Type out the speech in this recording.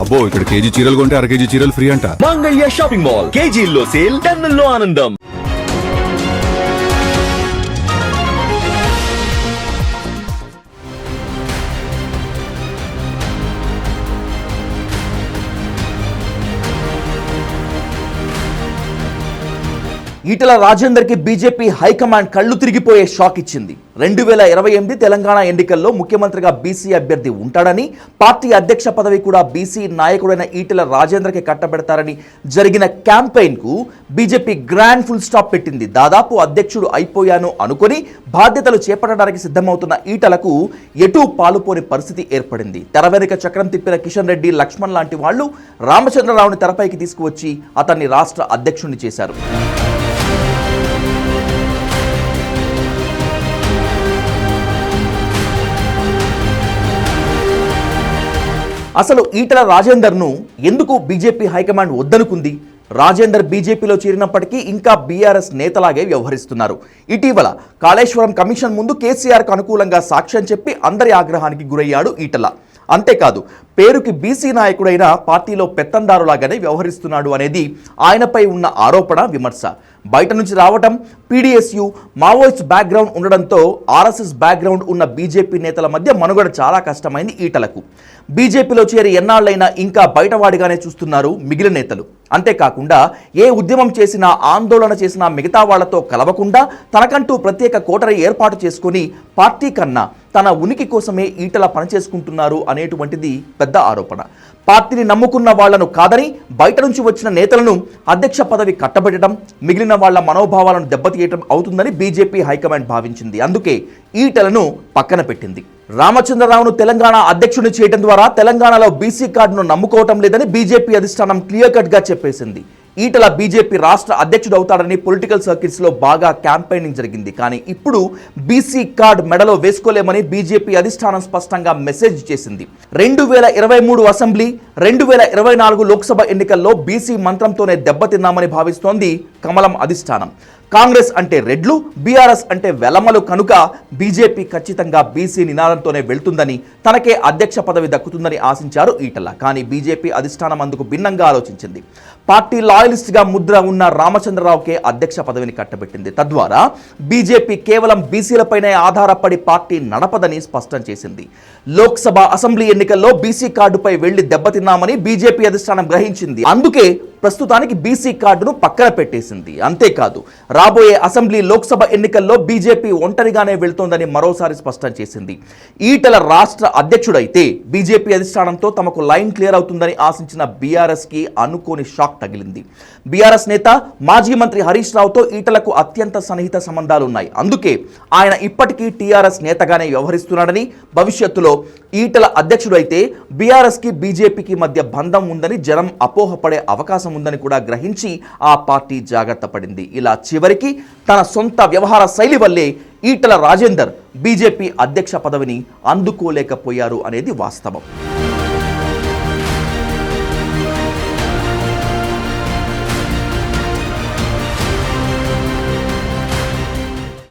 అబ్బో ఇక్కడ కేజీ చీరలు కొంటే అర కేజీ చీరలు ఫ్రీ అంట. మంగళ్య షాపింగ్ మాల్ కేజీల్లో సేల్, టన్నుల్లో ఆనందం. ఈటల రాజేందర్కి బీజేపీ హైకమాండ్ కళ్ళు తిరిగిపోయే షాక్ ఇచ్చింది. 2028 తెలంగాణ ఎన్నికల్లో ముఖ్యమంత్రిగా బీసీ అభ్యర్థి ఉంటాడని, పార్టీ అధ్యక్ష పదవి కూడా బీసీ నాయకుడైన ఈటల రాజేందర్కి కట్టబెడతారని జరిగిన క్యాంపెయిన్కు బీజేపీ గ్రాండ్ ఫుల్ స్టాప్ పెట్టింది. దాదాపు అధ్యక్షుడు అయిపోయాను అనుకుని బాధ్యతలు చేపట్టడానికి సిద్ధమవుతున్న ఈటలకు ఎటూ పాలుపోని పరిస్థితి ఏర్పడింది. తెర వెనుక చక్రం తిప్పిన కిషన్ రెడ్డి, లక్ష్మణ్ లాంటి వాళ్లు రామచంద్రరావుని తెరపైకి తీసుకువచ్చి అతన్ని రాష్ట్ర అధ్యక్షుడిని చేశారు. అసలు ఈటల రాజేందర్ను ఎందుకు బీజేపీ హైకమాండ్ వద్దనుకుంది? రాజేందర్ బీజేపీలో చేరినప్పటికీ ఇంకా బీఆర్ఎస్ నేతలాగే వ్యవహరిస్తున్నారు. ఇటీవల కాళేశ్వరం కమిషన్ ముందు కేసీఆర్కు అనుకూలంగా సాక్ష్యం చెప్పి అందరి ఆగ్రహానికి గురయ్యాడు ఈటల. అంతేకాదు, పేరుకి బీసీ నాయకుడైన పార్టీలో పెత్తందారులాగానే వ్యవహరిస్తున్నాడు అనేది ఆయనపై ఉన్న ఆరోపణ, విమర్శ. బయట నుంచి రావటం, పీడీఎస్యు, మావోయిస్ట్ బ్యాక్గ్రౌండ్ ఉండడంతో ఆర్ఎస్ఎస్ బ్యాక్గ్రౌండ్ ఉన్న బీజేపీ నేతల మధ్య మనుగడ చాలా కష్టమైంది ఈటలకు. బీజేపీలో చేరి ఎన్నాళ్ళైనా ఇంకా బయటవాడిగానే చూస్తున్నారు మిగిలిన నేతలు. అంతేకాకుండా ఏ ఉద్యమం చేసినా, ఆందోళన చేసినా మిగతా వాళ్లతో కలవకుండా తనకంటూ ప్రత్యేక కోటరీ ఏర్పాటు చేసుకుని పార్టీ కన్నా తన ఉనికి కోసమే ఈటల పనిచేసుకుంటున్నారు అనేటువంటిది పెద్ద ఆరోపణ. పార్టీని నమ్ముకున్న వాళ్లను కాదని బయట నుంచి వచ్చిన నేతలను అధ్యక్ష పదవి కట్టబెట్టడం, మిగిలిన వాళ్ల మనోభావాలను దెబ్బతీయటం అవుతుందని బీజేపీ హైకమాండ్ భావించింది. అందుకే ఈటలను పక్కన పెట్టింది. రామచంద్రరావును తెలంగాణ అధ్యక్షుడిని చేయడం ద్వారా తెలంగాణలో బీసీ కార్డును నమ్ముకోవటం లేదని బీజేపీ అధిష్టానం క్లియర్ కట్ గా చెప్పేసింది. ఈటల బీజేపీ రాష్ట్ర అధ్యక్షుడు అవుతాడని పొలిటికల్ సర్కిల్స్లో బాగా క్యాంపెయినింగ్ జరిగింది. కానీ ఇప్పుడు బీసీ కార్డు మెడలో వేసుకోలేమని బీజేపీ అధిష్టానం స్పష్టంగా మెసేజ్ చేసింది. 2023 అసెంబ్లీ, 2024 లోక్సభ ఎన్నికల్లో బీసీ మంత్రంతోనే దెబ్బతిన్నామని భావిస్తోంది కమలం అధిష్టానం. కాంగ్రెస్ అంటే రెడ్లు, బీఆర్ఎస్ అంటే వెలమలు కనుక బీజేపీ ఖచ్చితంగా బీసీ నినాదంతోనే వెళ్తుందని, తనకే అధ్యక్ష పదవి దక్కుతుందని ఆశించారు ఈటల. కానీ బీజేపీ అధిష్టానం అందుకు భిన్నంగా ఆలోచించింది. పార్టీ లాయలిస్ట్గా ముద్ర ఉన్న రామచంద్రరావుకే అధ్యక్ష పదవిని కట్టబెట్టింది. తద్వారా బీజేపీ కేవలం బీసీలపైనే ఆధారపడి పార్టీ నడపదని స్పష్టం చేసింది. లోక్సభ, అసెంబ్లీ ఎన్నికల్లో బీసీ కార్డుపై వెళ్లి దెబ్బతిన్నామని బీజేపీ అధిష్టానం గ్రహించింది. అందుకే ప్రస్తుతానికి బీసీ కార్డును పక్కన పెట్టేసింది. అంతేకాదు, రాబోయే అసెంబ్లీ, లోక్సభ ఎన్నికల్లో బీజేపీ ఒంటరిగానే వెళ్తోందని మరోసారి స్పష్టం చేసింది. ఈటల రాష్ట్ర అధ్యక్షుడైతే బీజేపీ అధిష్టానంతో తమకు లైన్ క్లియర్ అవుతుందని ఆశించిన బీఆర్ఎస్కి అనుకోని షాక్ తగిలింది. బీఆర్ఎస్ నేత, మాజీ మంత్రి హరీష్ రావుతో ఈటలకు అత్యంత సన్నిహిత సంబంధాలున్నాయి. అందుకే ఆయన ఇప్పటికీ టీఆర్ఎస్ నేతగానే వ్యవహరిస్తున్నాడని, భవిష్యత్తులో ఈటల అధ్యక్షుడైతే బీఆర్ఎస్కి బీజేపీకి మధ్య బంధం ఉందని జనం అపోహపడే అవకాశం ఉందని కూడా గ్రహించి ఆ పార్టీ జాగ్రత్త పడింది. ఇలా చివరికి తన సొంత వ్యవహార శైలి వల్లే ఈటల రాజేందర్ బీజేపీ అధ్యక్ష పదవిని అందుకోలేకపోయారు అనేది వాస్తవం.